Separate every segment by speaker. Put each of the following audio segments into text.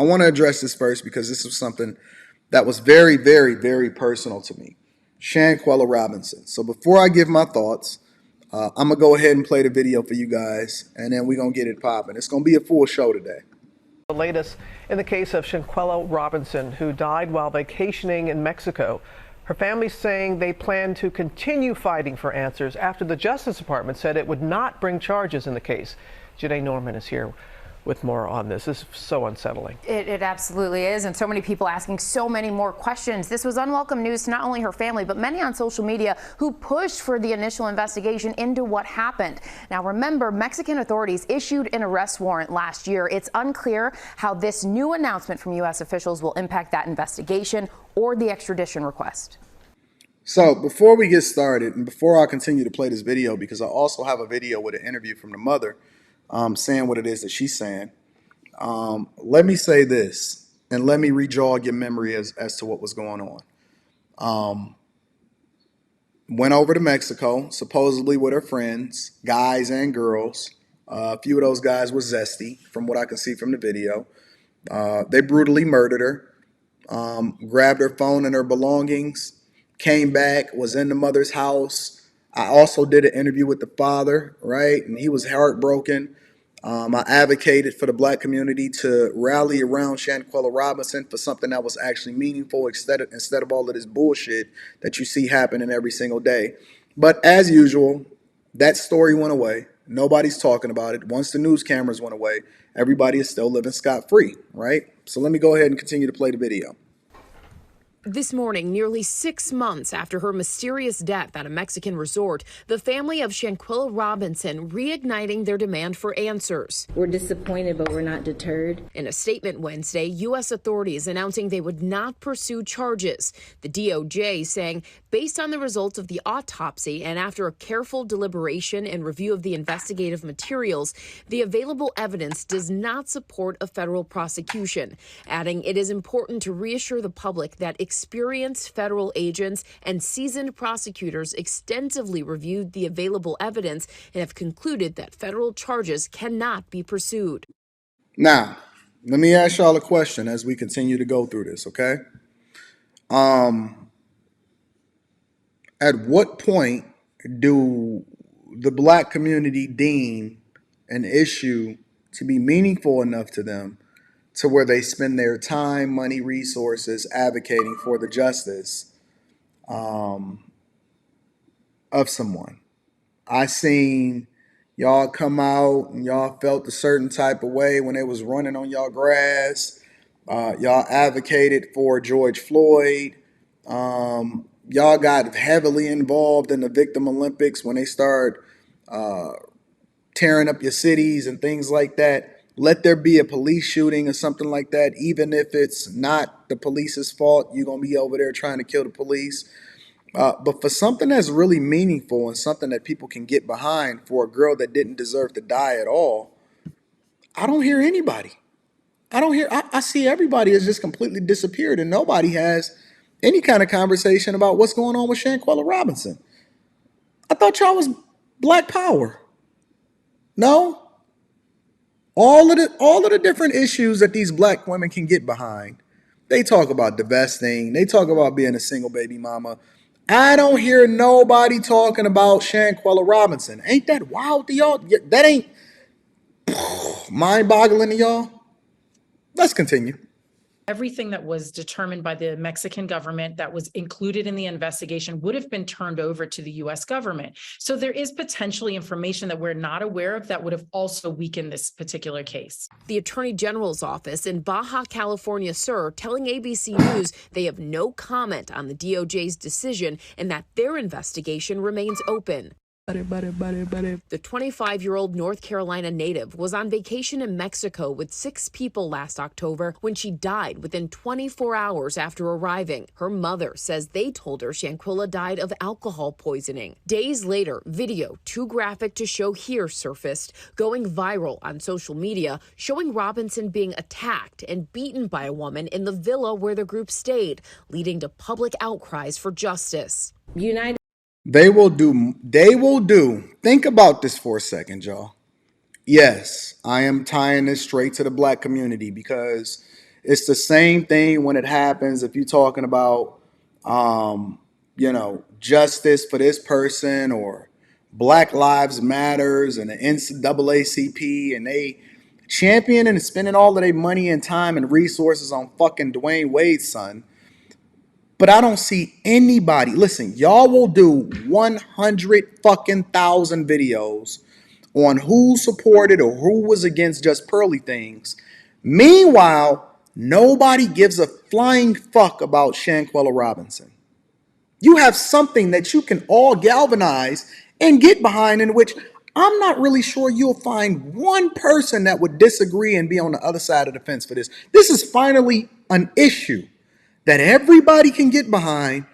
Speaker 1: want to address this first because this was something that was very, very, very personal to me. Shanquella Robinson. So before I give my thoughts, I'm going to go ahead and play the video for you guys, and then we're going to get it popping. It's going to be a full show today.
Speaker 2: The latest in the case of Shanquella Robinson, who died while vacationing in Mexico. Her family saying they plan to continue fighting for answers after the Justice Department said it would not bring charges in the case. Janae Norman is here with more on this. This is so unsettling.
Speaker 3: It absolutely is, and so many people asking so many more questions. This was unwelcome news to not only her family, but many on social media who pushed for the initial investigation into what happened. Now remember, Mexican authorities issued an arrest warrant last year. It's unclear how this new announcement from U.S. officials will impact that investigation or the extradition request.
Speaker 1: So before we get started, and before I continue to play this video, because I also have a video with an interview from the mother saying what it is that she's saying. Let me say this, and let me re-jog your memory as to what was going on. Went over to Mexico, supposedly with her friends, guys and girls. A few of those guys were zesty, from what I can see from the video. They brutally murdered her, grabbed her phone and her belongings, came back, was in the mother's house. I also did an interview with the father, right? And he was heartbroken. I advocated for the black community to rally around Shanquella Robinson for something that was actually meaningful instead of all of this bullshit that you see happening every single day. But as usual, that story went away. Nobody's talking about it. Once the news cameras went away, everybody is still living scot-free, right? So let me go ahead and continue to play the video.
Speaker 4: This morning, nearly 6 months after her mysterious death at a Mexican resort, the family of Shanquella Robinson reigniting their demand for answers.
Speaker 5: We're disappointed, but we're not deterred.
Speaker 4: In a statement Wednesday, U.S. authorities announcing they would not pursue charges. The DOJ saying, based on the results of the autopsy and after a careful deliberation and review of the investigative materials, the available evidence does not support a federal prosecution, adding it is important to reassure the public that experienced federal agents and seasoned prosecutors extensively reviewed the available evidence and have concluded that federal charges cannot be pursued.
Speaker 1: Now, let me ask y'all a question as we continue to go through this, okay? At what point do the black community deem an issue to be meaningful enough to them to where they spend their time, money, resources advocating for the justice of someone? I seen y'all come out and y'all felt a certain type of way when they was running on y'all grass. Y'all advocated for George Floyd. Y'all got heavily involved in the Victim Olympics when they started tearing up your cities and things like that. Let there be a police shooting or something like that, even if it's not the police's fault, you're going to be over there trying to kill the police. But for something that's really meaningful and something that people can get behind for a girl that didn't deserve to die at all, I don't hear anybody. I see everybody has just completely disappeared and nobody has any kind of conversation about what's going on with Shanquella Robinson. I thought y'all was Black Power. No? All of the different issues that these black women can get behind. They talk about divesting. They talk about being a single baby mama. I don't hear nobody talking about Shanquella Robinson. Ain't that wild to y'all? That ain't mind-boggling to y'all? Let's continue.
Speaker 6: Everything that was determined by the Mexican government that was included in the investigation would have been turned over to the U.S. government. So there is potentially information that we're not aware of that would have also weakened this particular case.
Speaker 4: The Attorney General's office in Baja California Sur telling ABC News they have no comment on the DOJ's decision and that their investigation remains open. The 25-year-old North Carolina native was on vacation in Mexico with 6 people last October when she died within 24 hours after arriving. Her mother says they told her Shanquella died of alcohol poisoning. Days later, video too graphic to show here surfaced, going viral on social media, showing Robinson being attacked and beaten by a woman in the villa where the group stayed, leading to public outcries for justice.
Speaker 5: United.
Speaker 1: They will do. Think about this for a second, y'all. Yes, I am tying this straight to the black community because It's the same thing when it happens if you're talking about, justice for this person or Black Lives Matters and the NAACP, and they champion and spending all of their money and time and resources on fucking Dwayne Wade's son. But I don't see anybody. Listen, y'all will do 100 fucking thousand videos on who supported or who was against just pearly things. Meanwhile, nobody gives a flying fuck about Shanquella Robinson. You have something that you can all galvanize and get behind, in which I'm not really sure you'll find one person that would disagree and be on the other side of the fence for this. This is finally an issue that everybody can get behind,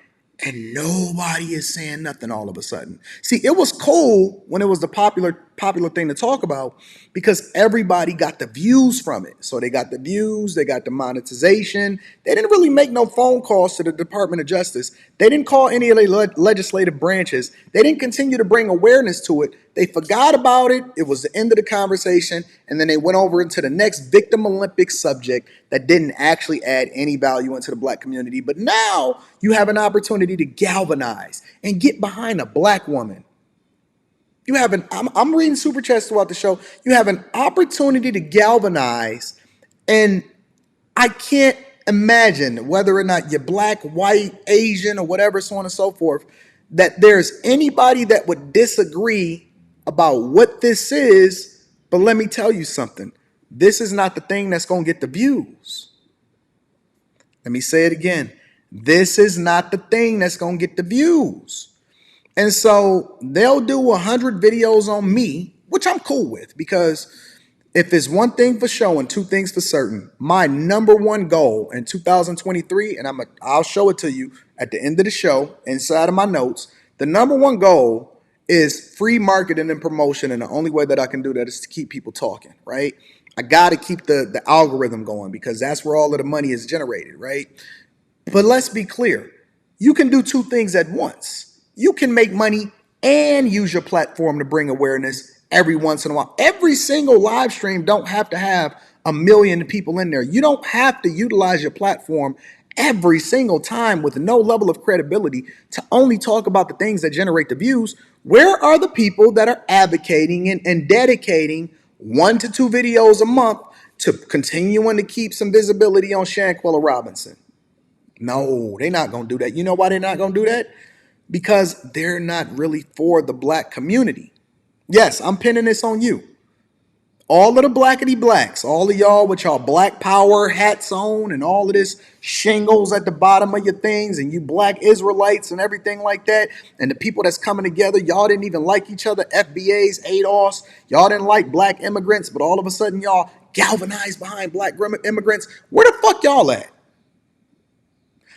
Speaker 1: and nobody is saying nothing all of a sudden. See, it was cool when it was the popular thing to talk about because everybody got the views from it. So they got the views, they got the monetization. They didn't really make no phone calls to the Department of Justice. They didn't call any of the legislative branches. They didn't continue to bring awareness to it. They forgot about it. It was the end of the conversation. And then they went over into the next victim Olympic subject that didn't actually add any value into the Black community. But now you have an opportunity to galvanize and get behind a Black woman. You have I'm reading super chats throughout the show. You have an opportunity to galvanize, and I can't imagine, whether or not you're Black, white, Asian, or whatever, so on and so forth, that there's anybody that would disagree about what this is. But let me tell you something. This is not the thing that's going to get the views. Let me say it again. This is not the thing that's going to get the views. And so they'll do 100 videos on me, which I'm cool with, because if it's one thing for sure and two things for certain, my number one goal in 2023, and I'll show it to you at the end of the show inside of my notes, the number one goal is free marketing and promotion. And the only way that I can do that is to keep people talking, right? I got to keep the algorithm going because that's where all of the money is generated, right? But let's be clear. You can do two things at once. You can make money and use your platform to bring awareness every once in a while. Every single live stream don't have to have 1 million people in there. You don't have to utilize your platform every single time with no level of credibility to only talk about the things that generate the views. Where are the people that are advocating and dedicating 1 to 2 videos a month to continuing to keep some visibility on Shanquella Robinson? No, they're not going to do that. You know why they're not going to do that? Because they're not really for the Black community. Yes, I'm pinning this on you. All of the blackity blacks, all of y'all with y'all Black power hats on and all of this shingles at the bottom of your things, and you Black Israelites and everything like that, and the people that's coming together, y'all didn't even like each other, FBAs, ADOS, y'all didn't like Black immigrants, but all of a sudden y'all galvanized behind Black immigrants. Where the fuck y'all at?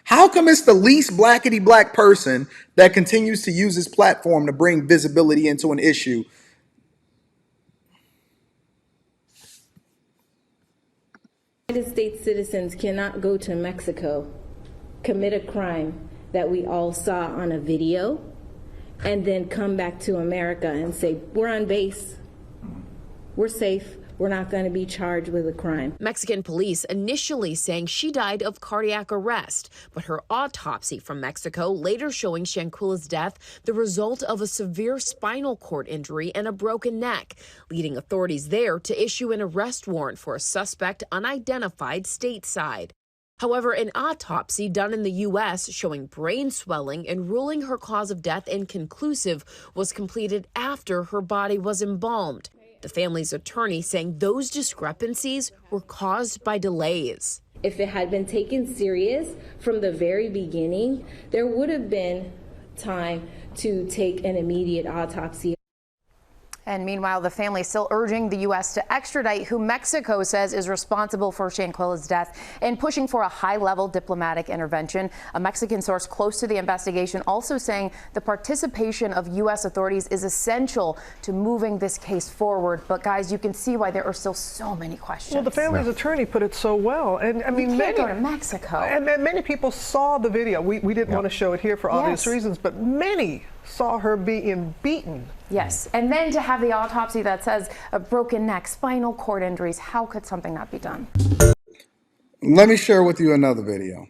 Speaker 1: How come it's the least blackity black person that continues to use his platform to bring visibility into an issue?
Speaker 5: United States citizens cannot go to Mexico, commit a crime that we all saw on a video, and then come back to America and say, we're on base, we're safe, we're not going to be charged with a crime.
Speaker 4: Mexican police initially saying she died of cardiac arrest, but her autopsy from Mexico later showing Shanquella's death the result of a severe spinal cord injury and a broken neck, leading authorities there to issue an arrest warrant for a suspect unidentified stateside. However, an autopsy done in the U.S. showing brain swelling and ruling her cause of death inconclusive was completed after her body was embalmed. The family's attorney saying those discrepancies were caused by delays.
Speaker 5: If it had been taken serious from the very beginning, there would have been time to take an immediate autopsy.
Speaker 3: And meanwhile, the family is still urging the U.S. to extradite who Mexico says is responsible for Shanquella's death and pushing for a high-level diplomatic intervention. A Mexican source close to the investigation also saying the participation of U.S. authorities is essential to moving this case forward. But guys, you can see why there are still so many questions.
Speaker 2: Well, the family's attorney put it so well. And I mean,
Speaker 3: you can't go to Mexico.
Speaker 2: And many people saw the video. We didn't want to show it here for obvious reasons, but many saw her being beaten.
Speaker 3: Yes, and then to have the autopsy that says a broken neck, spinal cord injuries, how could something not be done?
Speaker 1: Let me share with you another video.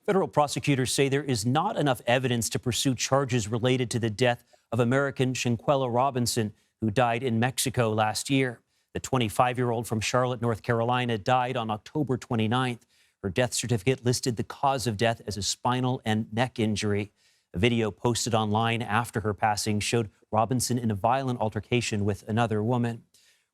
Speaker 7: Federal prosecutors say there is not enough evidence to pursue charges related to the death of American Shanquella Robinson, who died in Mexico last year. The 25-year-old from Charlotte, North Carolina, died on October 29th. Her death certificate listed the cause of death as a spinal and neck injury. A video posted online after her passing showed Robinson in a violent altercation with another woman.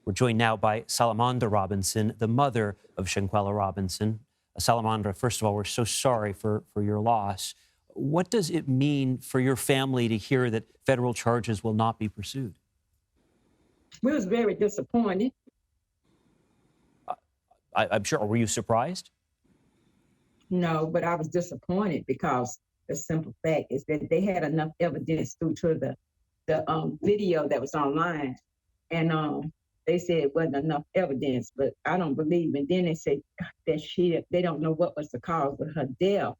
Speaker 7: We're joined now by Salamandra Robinson, the mother of Shanquella Robinson. Salamandra, first of all, we're so sorry for your loss. What does it mean for your family to hear that federal charges will not be pursued?
Speaker 8: We was very disappointed.
Speaker 7: I'm sure. Were you surprised?
Speaker 8: No, but I was disappointed because the simple fact is that they had enough evidence due to the video that was online, and they said it wasn't enough evidence, but I don't believe. And then they said that they don't know what was the cause of her death,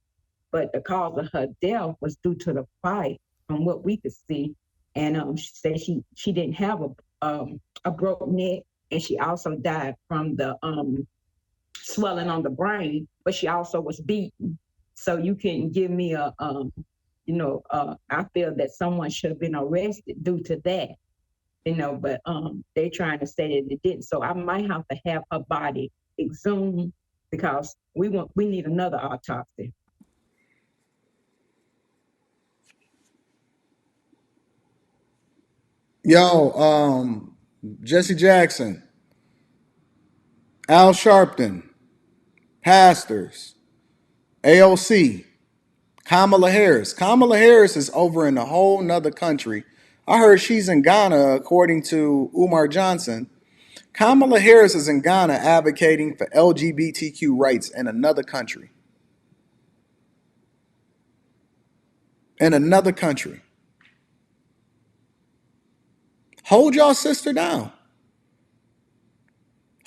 Speaker 8: but the cause of her death was due to the fight, from what we could see. And she said she didn't have a broke neck, and she also died from the swelling on the brain, but she also was beaten. So you can give me I feel that someone should have been arrested due to that. But they trying to say that it didn't. So I might have to have her body exhumed because we need another autopsy.
Speaker 1: Yo, Jesse Jackson, Al Sharpton, pastors, AOC, Kamala Harris. Kamala Harris is over in a whole nother country. I heard she's in Ghana, according to Umar Johnson. Kamala Harris is in Ghana advocating for LGBTQ rights in another country. In another country. Hold your sister down.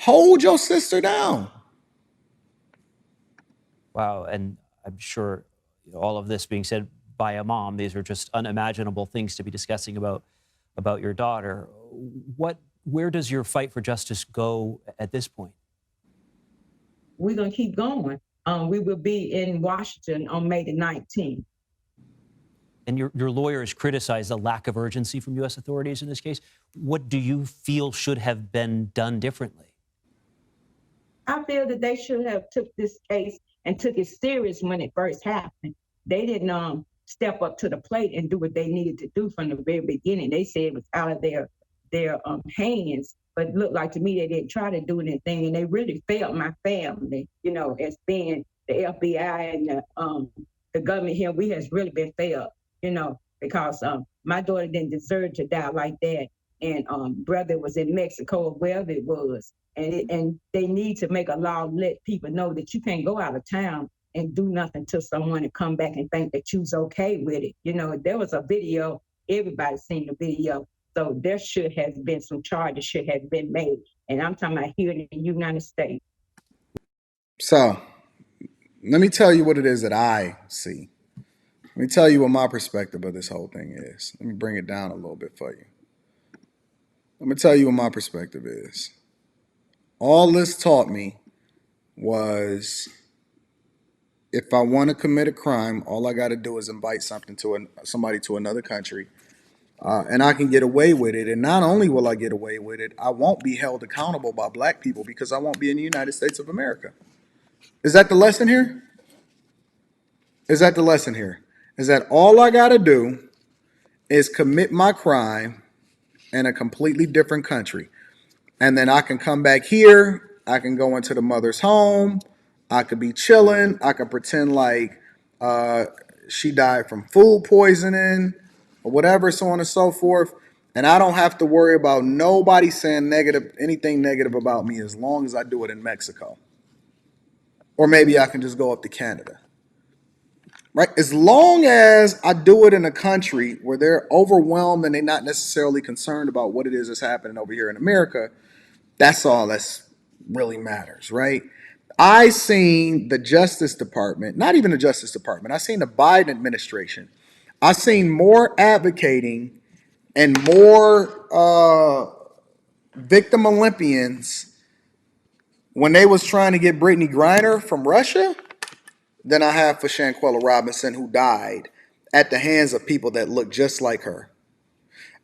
Speaker 1: Hold your sister down.
Speaker 7: Wow. And I'm sure all of this being said by a mom, these are just unimaginable things to be discussing about your daughter. Where does your fight for justice go at this point?
Speaker 8: We're going to keep going. We will be in Washington on May the 19th.
Speaker 7: And your lawyer has criticized the lack of urgency from U.S. authorities in this case. What do you feel should have been done differently?
Speaker 8: I feel that they should have took this case and took it serious when it first happened. They didn't step up to the plate and do what they needed to do from the very beginning. They said it was out of their hands, but it looked like to me they didn't try to do anything, and they really failed my family, as being the FBI and the government here. We has really been failed, because my daughter didn't deserve to die like that. And brother was in Mexico or wherever it was. And they need to make a law, let people know that you can't go out of town and do nothing to someone and come back and think that you's okay with it. There was a video, everybody seen the video. So there should have been some charges should have been made. And I'm talking about here in the United States.
Speaker 1: So let me tell you what it is that I see. Let me tell you what my perspective of this whole thing is. Let me bring it down a little bit for you. Let me tell you what my perspective is. All this taught me was if I want to commit a crime, all I got to do is invite somebody to another country, and I can get away with it. And not only will I get away with it, I won't be held accountable by black people because I won't be in the United States of America. Is that the lesson here? Is that the lesson here? Is that all I got to do is commit my crime in a completely different country. And then I can come back here. I can go into the mother's home. I could be chilling. I could pretend like she died from food poisoning or whatever, so on and so forth. And I don't have to worry about nobody saying anything negative about me as long as I do it in Mexico. Or maybe I can just go up to Canada. Right? As long as I do it in a country where they're overwhelmed and they're not necessarily concerned about what it is that's happening over here in America, that's all that's really matters, right? I seen the Justice Department, not even the Justice Department, I seen the Biden administration. I seen more advocating and more victim Olympians when they was trying to get Brittany Griner from Russia than I have for Shanquella Robinson, who died at the hands of people that look just like her.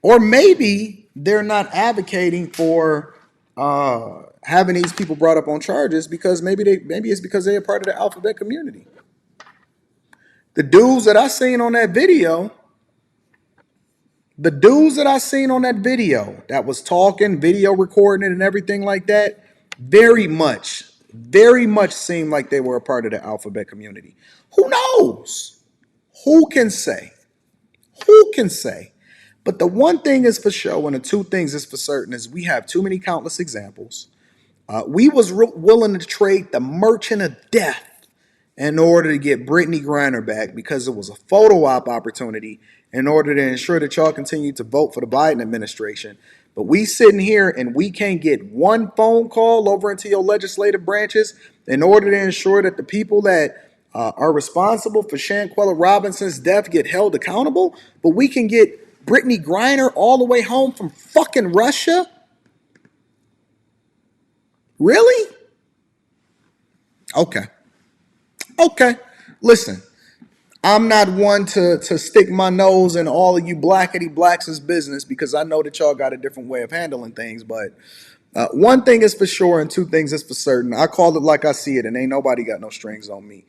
Speaker 1: Or maybe they're not advocating for having these people brought up on charges because maybe it's because they're part of the alphabet community. The dudes that I seen on that video, that was talking, video recording it and everything like that, very much seemed like they were a part of the alphabet community. Who knows? Who can say? Who can say? But the one thing is for sure, and the two things is for certain, is we have too many countless examples. We was willing to trade the merchant of death in order to get Brittany Griner back because it was a photo op opportunity in order to ensure that y'all continue to vote for the Biden administration. But we sitting here and we can't get one phone call over into your legislative branches in order to ensure that the people that are responsible for Shanquella Robinson's death get held accountable. But we can get Brittany Griner all the way home from fucking Russia? Really? Okay. Listen, I'm not one to stick my nose in all of you blackety blacks' business because I know that y'all got a different way of handling things. But one thing is for sure and two things is for certain. I call it like I see it, and ain't nobody got no strings on me.